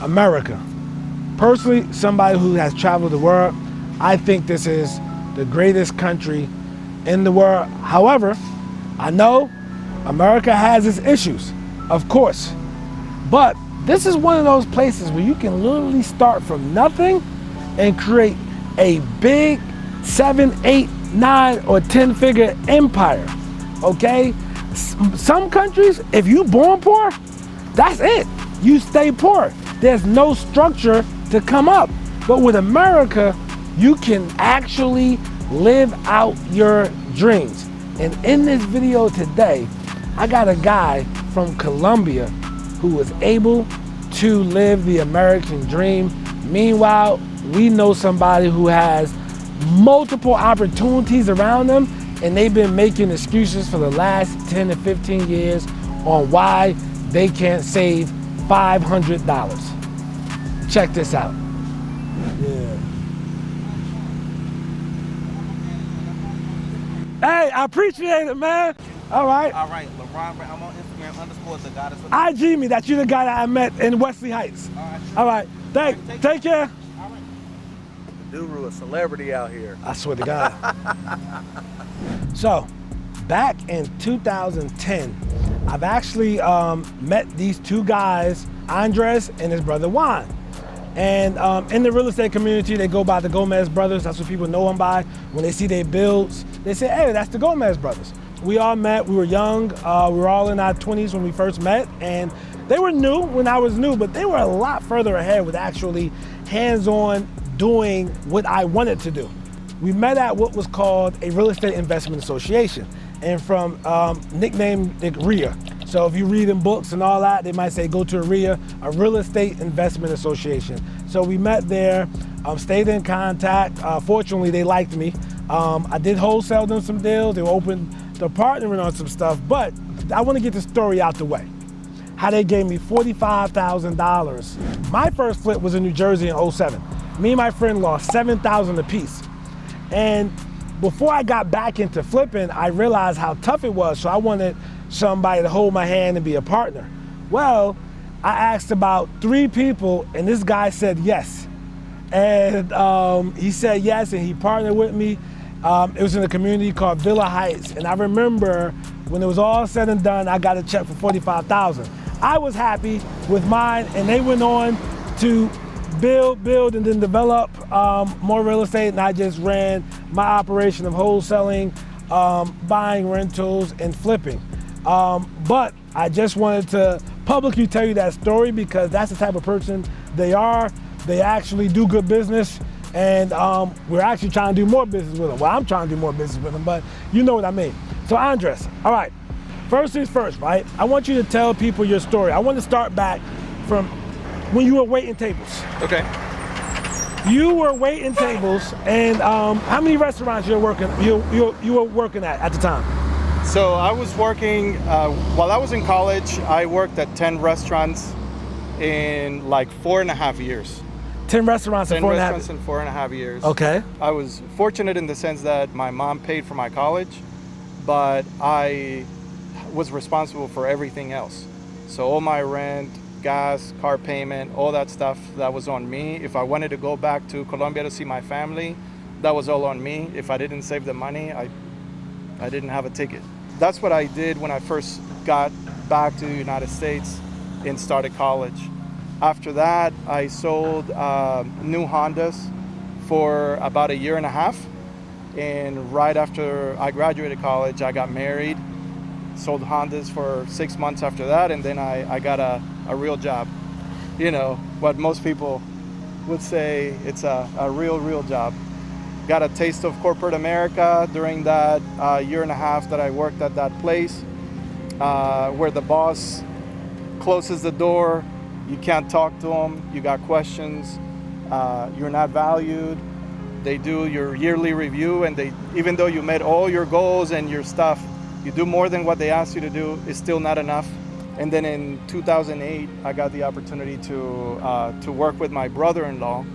America. Personally, somebody who has traveled the world, I think this is the greatest country in the world. However, I know America has its issues, of course, but this is one of those places where you can literally start from nothing and create a big 7, 8, 9, or 10-figure empire, okay? Some countries, if you born poor, that's it. You stay poor. There's no structure to come up. But with America, you can actually live out your dreams. And in this video today, I got a guy from Colombia who was able to live the American dream. Meanwhile, we know somebody who has multiple opportunities around them, and they've been making excuses for the last 10 to 15 years on why they can't save $500. Check this out. Yeah. Hey, I appreciate it, man. All right. All right, LeBron, I'm on Instagram _ the goddess. IG me, that's you the guy that I met in Wesley Heights. All right. Sure. All right, take care. All right. The Duru, a celebrity out here. I swear to God. So, back in 2010, I've actually met these two guys, Andres and his brother Juan. And in the real estate community, they go by the Gomez brothers. That's what people know them by. When they see their builds, they say, hey, that's the Gomez brothers. We all met, we were young. We were all in our 20s when we first met. And they were new when I was new, but they were a lot further ahead with actually hands-on doing what I wanted to do. We met at what was called a Real Estate Investment Association, and from nicknamed RIA. So if you read in books and all that, they might say go to a RIA, a Real Estate Investment Association. So we met there, stayed in contact. Fortunately, they liked me. I did wholesale them some deals. They were open to partnering on some stuff, but I want to get the story out the way. How they gave me $45,000. My first flip was in New Jersey in 07. Me and my friend lost $7,000 apiece. And before I got back into flipping, I realized how tough it was, so I wanted somebody to hold my hand and be a partner. Well, I asked about 3 people, and this guy said yes. And he said yes, and he partnered with me. It was in a community called Villa Heights, and I remember when it was all said and done, I got a check for $45,000. I was happy with mine, and they went on to build, and then develop more real estate, and I just ran my operation of wholesaling, buying rentals, and flipping. But I just wanted to publicly tell you that story because that's the type of person they are. They actually do good business, and we're actually trying to do more business with them. Well, I'm trying to do more business with them, but you know what I mean. So Andres, all right, first things first, right? I want you to tell people your story. I want to start back from when you were waiting tables. Okay. You were waiting tables, and how many restaurants you were working at the time? So I was working, while I was in college, I worked at 10 restaurants in like 4.5 years. 10 restaurants in 4.5 years? 10 restaurants in 4.5 years. Okay. I was fortunate in the sense that my mom paid for my college, but I was responsible for everything else. So all my rent, gas, car payment, all that stuff, that was on me. If I wanted to go back to Colombia to see my family, that was all on me. If I didn't save the money, I didn't have a ticket. That's what I did when I first got back to the United States and started college. After that, I sold new Hondas for about 1.5 years. And right after I graduated college, I got married, sold Hondas for 6 months after that, and then I got a real job. You know, what most people would say, it's a real job. Got a taste of corporate America during that 1.5 years that I worked at that place, where the boss closes the door, you can't talk to them, you got questions, you're not valued. They do your yearly review, and even though you met all your goals and your stuff, you do more than what they asked you to do, it's still not enough. And then in 2008, I got the opportunity to work with my brother-in-law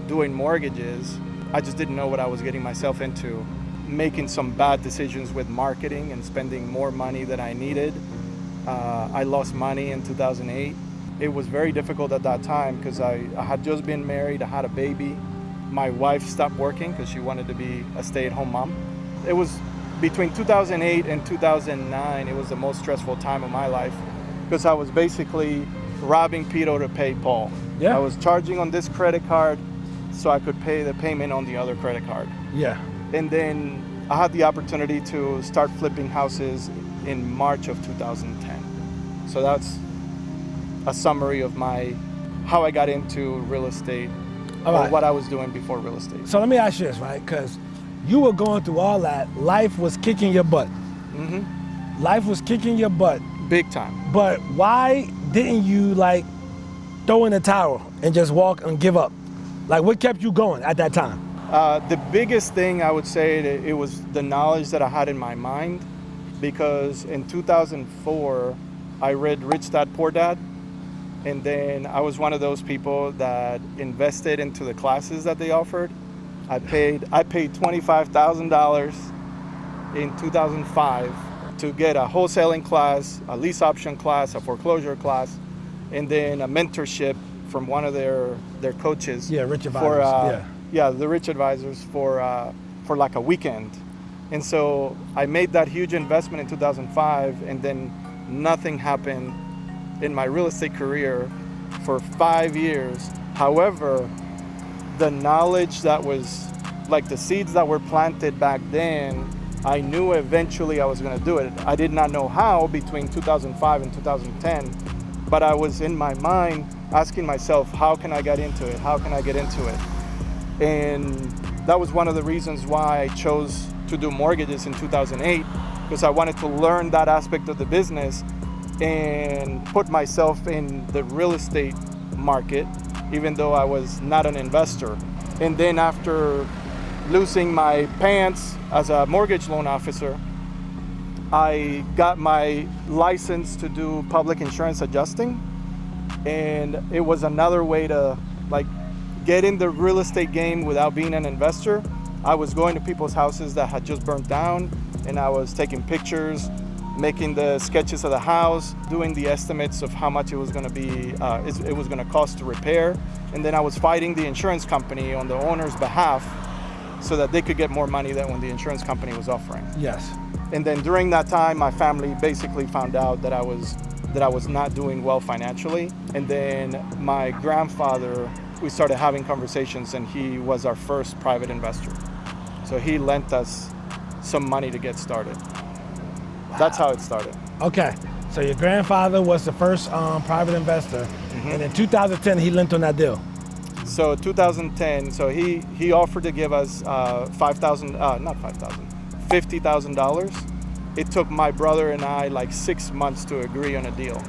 doing mortgages. I just didn't know what I was getting myself into, making some bad decisions with marketing and spending more money than I needed. I lost money in 2008. it was very difficult at that time because I had just been married, I had a baby. My wife stopped working because she wanted to be a stay-at-home mom. It was between 2008 and 2009, it was the most stressful time of my life because I was basically robbing Peter to pay Paul. Yeah. I was charging on this credit card so I could pay the payment on the other credit card. Yeah. And then I had the opportunity to start flipping houses in March of 2010. So that's a summary of how I got into real estate, All or right. what I was doing before real estate. So let me ask you this, right? Because you were going through all that. Life was kicking your butt. Mm-hmm. Life was kicking your butt. Big time. But why didn't you like throw in the towel and just walk and give up? Like, what kept you going at that time? The biggest thing I would say, it was the knowledge that I had in my mind, because in 2004, I read Rich Dad Poor Dad, and then I was one of those people that invested into the classes that they offered. I paid $25,000 in 2005 to get a wholesaling class, a lease option class, a foreclosure class, and then a mentorship from one of their coaches. Yeah, Rich Advisors. Yeah, the Rich Advisors for like a weekend. And so I made that huge investment in 2005, and then nothing happened in my real estate career for 5 years. However, the knowledge that was, like the seeds that were planted back then, I knew eventually I was going to do it. I did not know how between 2005 and 2010, but I was in my mind asking myself, how can I get into it? How can I get into it? And that was one of the reasons why I chose to do mortgages in 2008, because I wanted to learn that aspect of the business and put myself in the real estate market, even though I was not an investor. And then after losing my pants as a mortgage loan officer, I got my license to do public insurance adjusting. And it was another way to like get in the real estate game without being an investor. I was going to people's houses that had just burnt down, and I was taking pictures, making the sketches of the house, doing the estimates of how much it was going to be, it was going to cost to repair. And then I was fighting the insurance company on the owner's behalf so that they could get more money than what the insurance company was offering. Yes. And then during that time, my family basically found out that I was not doing well financially. And then my grandfather, we started having conversations, and he was our first private investor. So he lent us some money to get started. Wow. That's how it started. Okay, so your grandfather was the first private investor, and in 2010 he lent on that deal. So 2010, so he offered to give us $50,000. It took my brother and I like 6 months to agree on a deal.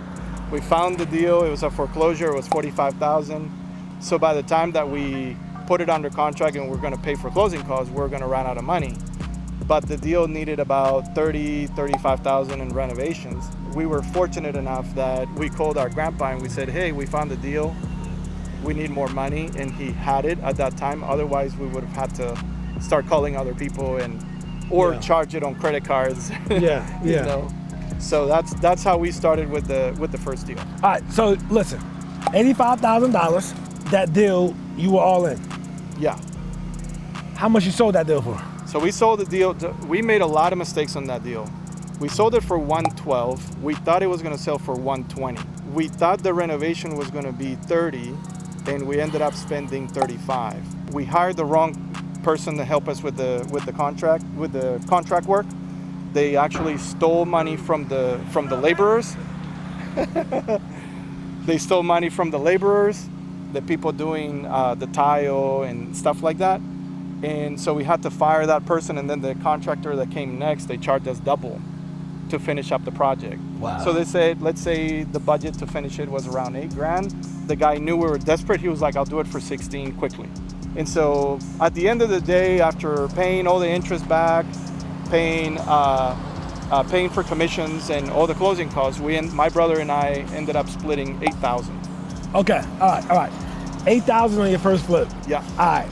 We found the deal, it was a foreclosure, it was $45,000. So by the time that we put it under contract and we're gonna pay for closing costs, we're gonna run out of money. But the deal needed about $35,000 in renovations. We were fortunate enough that we called our grandpa and we said, hey, we found the deal, we need more money, and he had it at that time. Otherwise, we would have had to start calling other people or charge it on credit cards. Yeah. You know? So that's how we started with the first deal. All right, so listen, $85,000, that deal, you were all in. Yeah. How much you sold that deal for? So we sold the deal, we made a lot of mistakes on that deal. We sold it for $112. We thought it was gonna sell for $120. We thought the renovation was gonna be $30, and we ended up spending $35. We hired the wrong person to help us with the contract work. They actually stole money from the laborers. They stole money from the laborers, the people doing the tile and stuff like that. And so we had to fire that person, and then the contractor that came next, they charged us double to finish up the project. Wow. So they said, let's say the budget to finish it was around $8,000. The guy knew we were desperate. He was like, I'll do it for 16 quickly. And so at the end of the day, after paying all the interest back, paying for commissions and all the closing costs, my brother and I ended up splitting $8,000. Okay, all right. $8,000 on your first flip. Yeah. All right.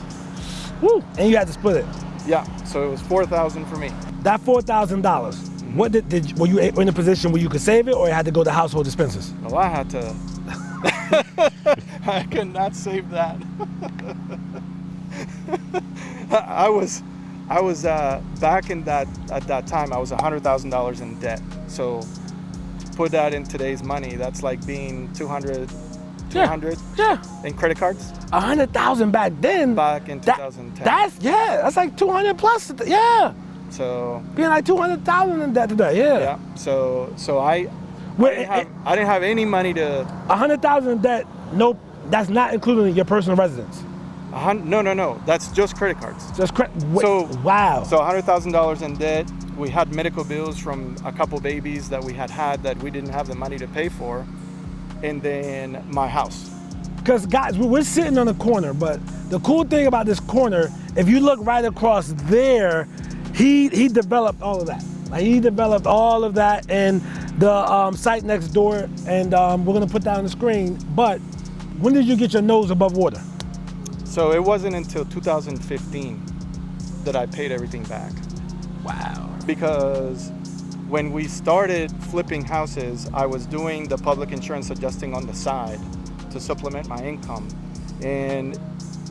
Woo, and you had to split it. Yeah, so it was $4,000 for me. That $4,000, what were you in a position where you could save it, or it had to go to household expenses? Well, I had to. I could not save that. I was back in that at that time. I was $100,000 in debt. So put that in today's money. That's like being 200 Yeah. in credit cards 100,000 back then. back in 2010. That's like 200 plus. Yeah. So Being like 200,000 in debt today. Yeah. yeah. So I didn't have any money to. 100,000 in debt. Nope. That's not including your personal residence. No. That's just credit cards. Just Wow. So So $100,000 in debt. We had medical bills from a couple babies that we had that we didn't have the money to pay for, and then my house. because guys, we're sitting on the corner, but the cool thing about this corner, if you look right across there, he developed all of that. Like he developed all of that in the site next door, and we're gonna put that on the screen. But when did you get your nose above water? So it wasn't until 2015 that I paid everything back. Wow. Because when we started flipping houses, I was doing the public insurance adjusting on the side to supplement my income. And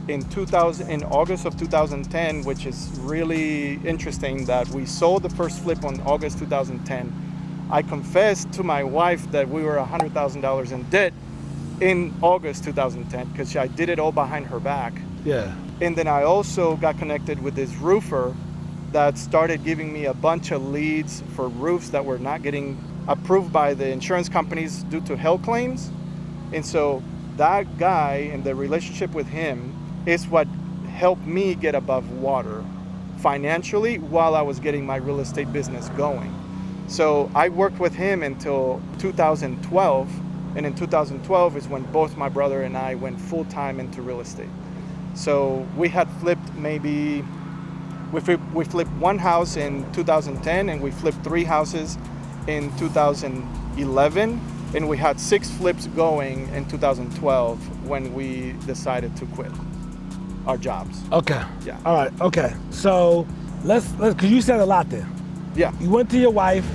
in August of 2010, which is really interesting that we sold the first flip on August 2010, I confessed to my wife that we were $100,000 in debt in August 2010 because I did it all behind her back. Yeah. And then I also got connected with this roofer that started giving me a bunch of leads for roofs that were not getting approved by the insurance companies due to hail claims. And so that guy and the relationship with him is what helped me get above water financially while I was getting my real estate business going. So I worked with him until 2012. And in 2012 is when both my brother and I went full time into real estate. So we had flipped we flipped one house in 2010 and we flipped 3 houses in 2011. And we had 6 flips going in 2012 when we decided to quit our jobs. Okay. Yeah. All right. Okay. So let's because you said a lot there. Yeah. You went to your wife.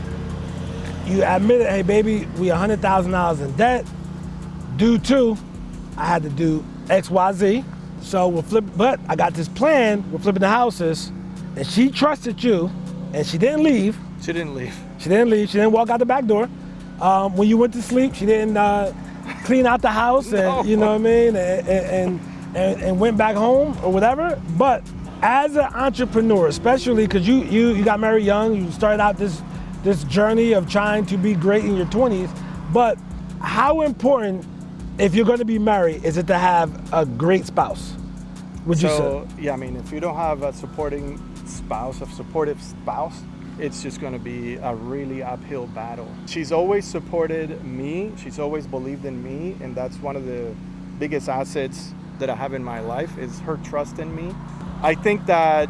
You admitted, hey baby, we $100,000 in debt. Due to, I had to do X, Y, Z. So we'll flip. But I got this plan. We're flipping the houses, and she trusted you, and she didn't leave. She didn't leave. She didn't leave. She didn't walk out the back door. When you went to sleep, she didn't clean out the house, No. and you know what I mean, and went back home or whatever. But as an entrepreneur, especially because you got married young, you started out this journey of trying to be great in your 20s. But how important, if you're going to be married, is it to have a great spouse? Would you say? So yeah, I mean, if you don't have a supportive spouse, it's just going to be a really uphill battle. She's always supported me. She's always believed in me. And that's one of the biggest assets that I have in my life is her trust in me. I think that,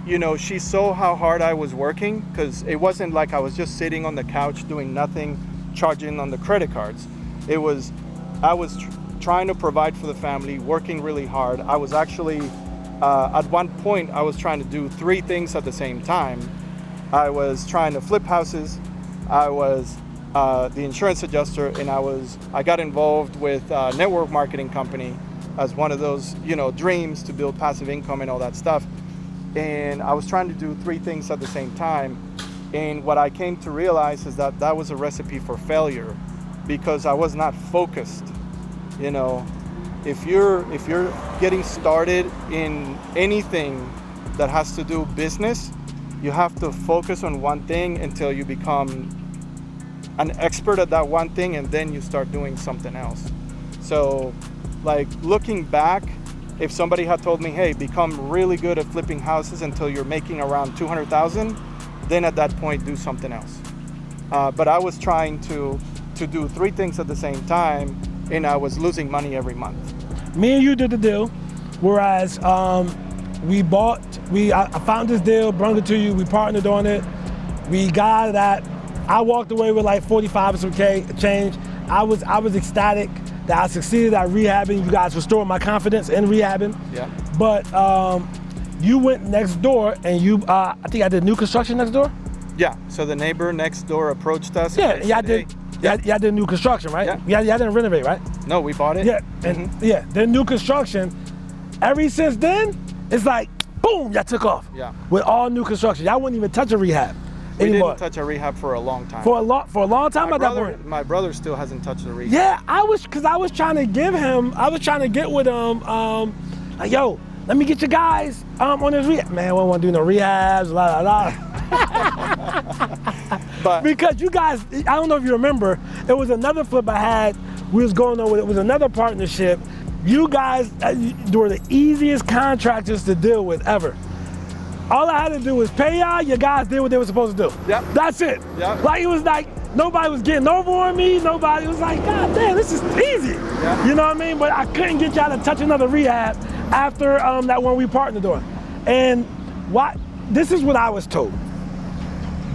you know, she saw how hard I was working because it wasn't like I was just sitting on the couch doing nothing, charging on the credit cards. I was trying to provide for the family, working really hard. I was actually, at one point, I was trying to do 3 things at the same time. I was trying to flip houses, I was the insurance adjuster, and I got involved with a network marketing company as one of those, you know, dreams to build passive income and all that stuff. And I was trying to do 3 things at the same time. And what I came to realize is that that was a recipe for failure because I was not focused. You know, if you're getting started in anything that has to do business, you have to focus on one thing until you become an expert at that one thing, and then you start doing something else. So, like, looking back, if somebody had told me, hey, become really good at flipping houses until you're making around 200,000, then at that point do something else. But I was trying to do 3 things at the same time, and I was losing money every month. Me and you did the deal, whereas I found this deal, brought it to you, we partnered on it, we got out of that. I walked away with like 45 or some K change. I was ecstatic that I succeeded at rehabbing. You guys restored my confidence in rehabbing. Yeah. But you went next door and I think I did new construction next door. Yeah. So the neighbor next door approached us. Yeah, and yeah, I said, did. "Hey, Y'all did new construction, right? Yeah. Y'all didn't renovate, right? No, we bought it. Yeah, and yeah, the new construction. Ever since then, it's like boom, y'all took off. Yeah. With all new construction, y'all wouldn't even touch a rehab We anymore. didn't touch a rehab for a long time. For a long time my at that brother, point. my brother still hasn't touched a rehab. Yeah, I was trying to get with him, like, yo, let me get you guys on this rehab. Man, we don't want to do no rehabs, la la la. But Because you guys, I don't know if you remember, it was another flip I had. We was going on with it was another partnership. You guys were the easiest contractors to deal with ever. All I had to do was pay y'all. You guys did what they were supposed to do. Yep. That's it. Yep. Like it was like nobody was getting over on me. Nobody was like, God damn, this is easy. Yep. You know what I mean? But I couldn't get y'all to touch another rehab after that one we partnered on. And this is what I was told.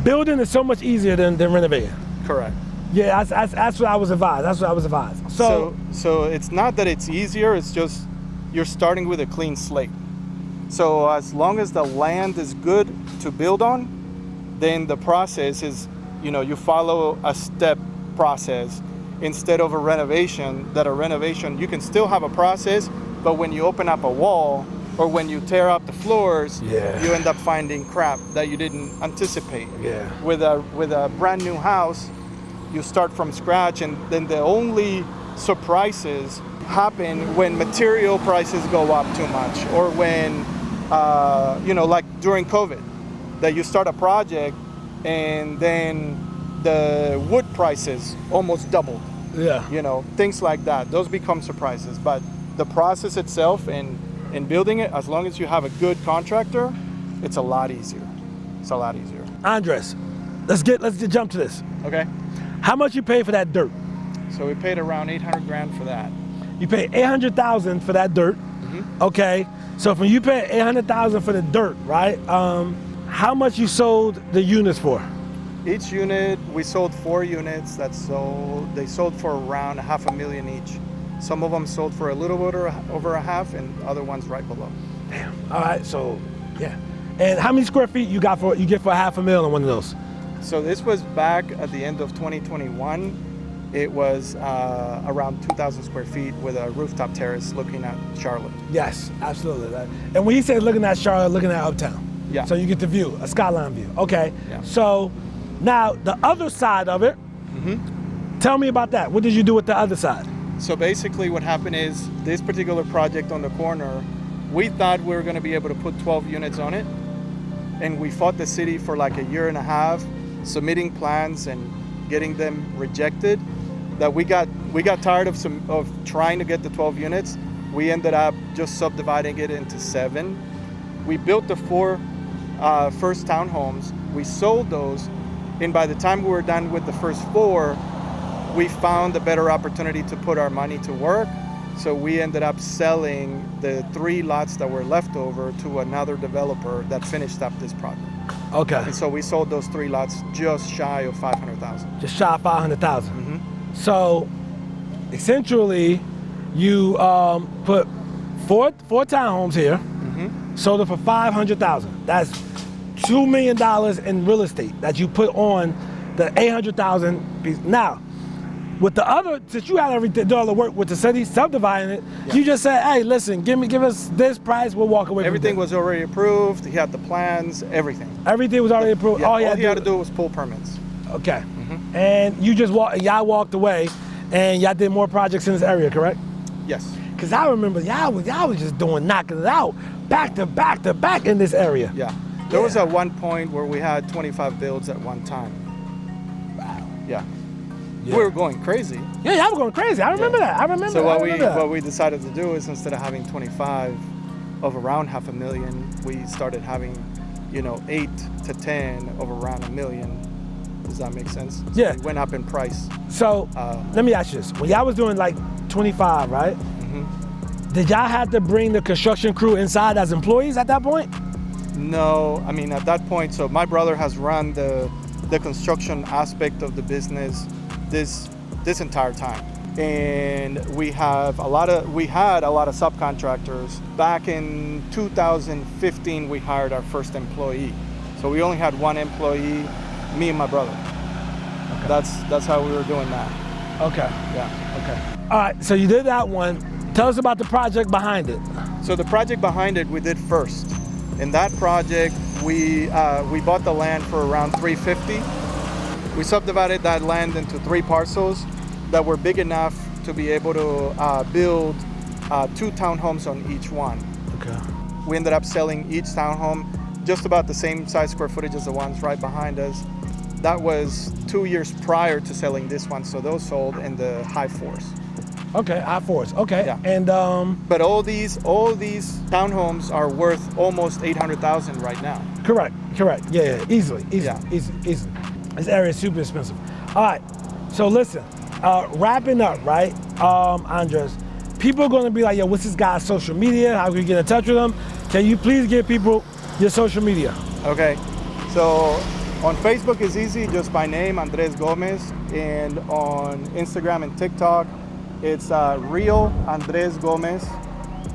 Building is so much easier than renovating. correct. Yeah, that's what I was advised. That's what I was advised. So it's not that it's easier, it's just you're starting with a clean slate. So as long as the land is good to build on, then the process is, you follow a step process instead of a renovation. You can still have a process, but when you open up a wall or when you tear up the floors, Yeah. you end up finding crap that you didn't anticipate. Yeah. With a brand new house, you start from scratch, and then the only surprises happen when material prices go up too much, or when, like during COVID, that you start a project and then the wood prices almost doubled. yeah. Things like that. Those become surprises. But the process itself and building it, as long as you have a good contractor, it's a lot easier. It's a lot easier. Andres, let's jump to this. Okay. How much you pay for that dirt? So we paid around $800,000 for that. You paid $800,000 for that dirt. Okay. So when you paid $800,000 for the dirt, right? How much you sold the units for? Each unit, we sold 4 units they sold for around $500,000 each. Some of them sold for a little bit over a half, and other ones right below. Damn. All right. So, yeah. And how many square feet you get for $500,000 on one of those? So this was back at the end of 2021. It was around 2,000 square feet with a rooftop terrace looking at Charlotte. Yes, absolutely. And when he said looking at Charlotte, looking at Uptown. Yeah. So you get the view, a skyline view. Okay. Yeah. So now the other side of it, tell me about that. What did you do with the other side? So basically what happened is this particular project on the corner, we thought we were going to be able to put 12 units on it. And we fought the city for like a year and a half, submitting plans and getting them rejected, that we got tired of trying to get the 12 units. We ended up just subdividing it into 7. We built the 4 first townhomes. We sold those, and by the time we were done with the first 4, we found a better opportunity to put our money to work. So we ended up selling the 3 lots that were left over to another developer that finished up this project. Okay. And so we sold those 3 lots just shy of $500,000. Just shy of $500,000. So essentially, you put four townhomes here, sold it for $500,000. That's $2 million in real estate that you put on the $800,000 piece. Now, with the other, since you had everything, done all the work with the city subdividing it, you just said, hey, listen, give us this price, we'll walk away. Everything from was already approved. He had the plans, everything. Everything was already approved. Yeah, all all you he had to do was pull permits. Okay. And you just y'all walked away, and y'all did more projects in this area, correct? Yes. Cause I remember y'all was just knocking it out back to back to back in this area. Yeah. There was at one point where we had 25 builds at one time. Wow. Yeah. Yeah. We were going crazy. Yeah, y'all were going crazy. I remember that. I remember. So I remember that. what we decided to do is, instead of having 25 of around $500,000, we started having, 8 to 10 of around $1 million. Does that make sense? So Yeah. we went up in price. So let me ask you this: when y'all was doing like 25, right? Did y'all have to bring the construction crew inside as employees at that point? No, I mean at that point. So my brother has run the construction aspect of the business this entire time, and we had a lot of subcontractors. Back in 2015, we hired our first employee. So we only had one employee, me and my brother. That's how we were doing that. Okay. Yeah. Okay. All right. So you did that one. Tell us about the project behind it. So the project behind it we did first. In that project, we bought the land for around $350. We subdivided that land into 3 parcels that were big enough to be able to build 2 townhomes on each one. Okay. We ended up selling each townhome just about the same size square footage as the ones right behind us. That was 2 years prior to selling this one, so those sold in the high 4s. Okay. I-4s. Okay. Yeah. And But all these townhomes are worth almost $800,000 right now. correct. Yeah. Easily. Yeah. Easily. This area is super expensive. All right. So listen. Wrapping up, right? Andres, people are going to be like, yo, what's this guy's social media? How can we get in touch with him? Can you please give people your social media? Okay, so on Facebook is easy, just by name, Andres Gomez, and on Instagram and TikTok, it's Real Andres Gomez,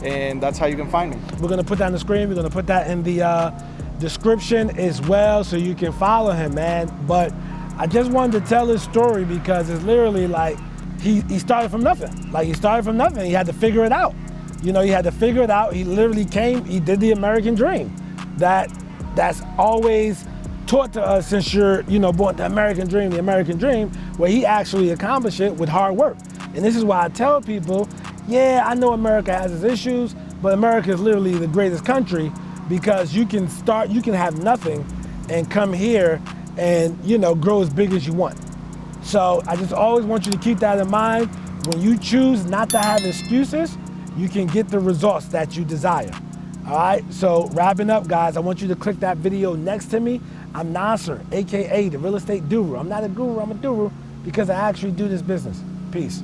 and that's how you can find me. We're going to put that on the screen. We're going to put that in the description as well so you can follow him, man. But I just wanted to tell his story because it's literally like he started from nothing. Like he started from nothing. He had to figure it out. You know, he had to figure it out. He literally he did the American dream. That's always taught to us since you're, born the American dream, where he actually accomplished it with hard work. And this is why I tell people, yeah, I know America has its issues, but America is literally the greatest country because you can have nothing and come here and, grow as big as you want. So I just always want you to keep that in mind. When you choose not to have excuses, you can get the results that you desire. All right, so wrapping up, guys, I want you to click that video next to me. I'm Nasser, AKA the Real Estate Guru. I'm not a guru, I'm a guru because I actually do this business. Peace.